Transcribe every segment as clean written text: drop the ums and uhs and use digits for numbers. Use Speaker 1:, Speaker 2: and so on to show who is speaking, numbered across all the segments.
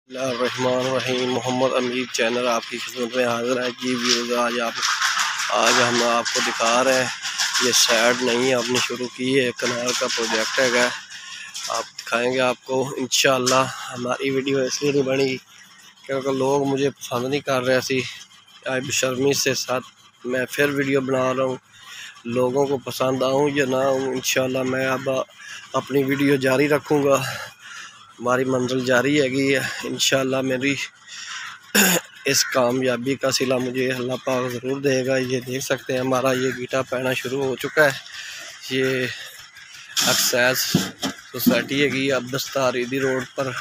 Speaker 1: बिस्मिल्लाहिर्रहमानिर्रहीम। मोहम्मद अमीर चैनल आपकी खिदमत में हाजिर है जी। व्यूज़ आज हम आपको दिखा रहे हैं, ये साइड नहीं आपने शुरू की है, कनाल का प्रोजेक्ट है। आप दिखाएंगे आपको इंशाअल्लाह। हमारी वीडियो इसलिए नहीं बनी क्योंकि लोग मुझे पसंद नहीं कर रहे थे। आज बेशर्मी से साथ मैं फिर वीडियो बना रहा हूँ, लोगों को पसंद आऊँ या ना आऊँ, इंशाअल्लाह मैं अब अपनी वीडियो जारी रखूँगा। हमारी मंजिल जारी हैगी इंशाअल्लाह। मेरी इस कामयाबी का सिला मुझे अल्लाह पाक ज़रूर देगा। ये देख सकते हैं हमारा ये गीटा पैना शुरू हो चुका है। ये एक्साइज सोसाइटी हैगी अब दस्तारीदी रोड पर।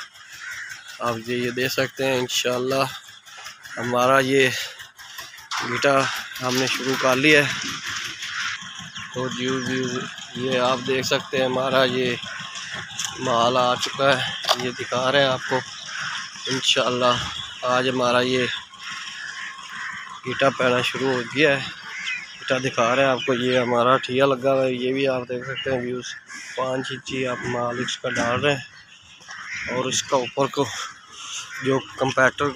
Speaker 1: आप ये देख सकते हैं इंशाअल्लाह हमारा ये गीटा हमने शुरू कर लिया है। तो ये आप देख सकते हैं हमारा ये माल आ चुका है, ये दिखा रहे हैं आपको इंशाअल्लाह। आज हमारा ये गीटा पैना शुरू हो गया है। गीटा दिखा रहे हैं आपको, ये हमारा ठिया लगा हुआ है, ये भी आप देख सकते हैं व्यूज़। 5 इंची आप माल इसका डाल रहे हैं और इसका ऊपर को जो कंपैक्टर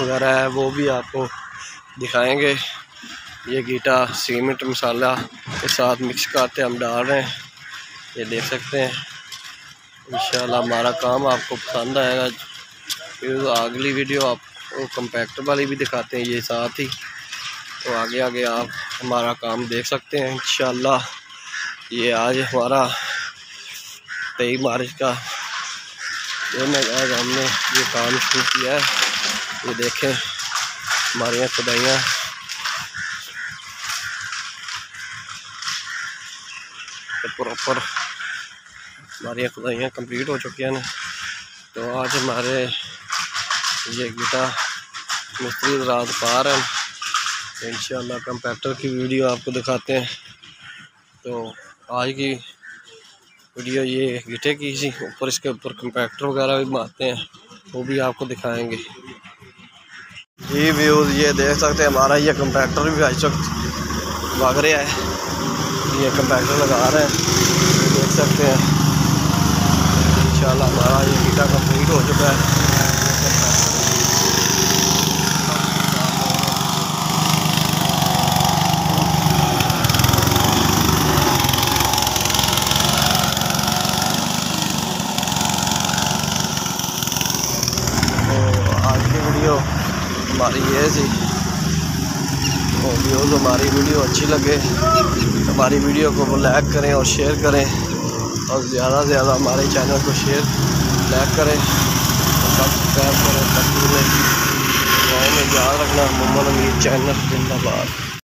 Speaker 1: वगैरह है वो भी आपको दिखाएंगे। ये गीटा सीमेंट मसाला के साथ मिक्स करते हम डाल रहे हैं, ये देख सकते हैं इंशाअल्लाह। हमारा काम आपको पसंद आएगा। फिर अगली वीडियो आपको कंपैक्टर वाली भी दिखाते हैं ये साथ ही। तो आगे आगे आप हमारा काम देख सकते हैं इंशाअल्लाह। ये आज हमारा 23 मार्च का दिन है। आज हमने ये काम शुरू किया है। ये देखें हमारी खुदाइयाँ प्रॉपर हमारी खुदाइयाँ कंप्लीट हो चुकी हैं। तो आज हमारे ये गीटा मिस्त्री रात पार है। तो इंशाअल्लाह कंपैक्टर की वीडियो आपको दिखाते हैं। तो आज की वीडियो ये गीटे की सी, ऊपर इसके ऊपर कंपैक्टर वगैरह भी मारते हैं, वो भी आपको दिखाएंगे जी। व्यूज़ ये देख सकते हैं हमारा ये कंपैक्टर भी आज तक भाग रहा है। ये कंपैक्टर लगा रहे हैं, देख सकते हैं इंशाअल्लाह हमारा ये गीटा कंप्लीट हो चुका है। वीडियो हमारी ये थी। तो व्यूज़ हमारी वीडियो अच्छी लगे हमारी वीडियो को लाइक करें और शेयर करें, और ज़्यादा से ज़्यादा हमारे चैनल को शेयर लाइक करें और सब्सक्राइब करें। तब में याद रखना मोहम्मद अमीर चैनल जिंदाबाद।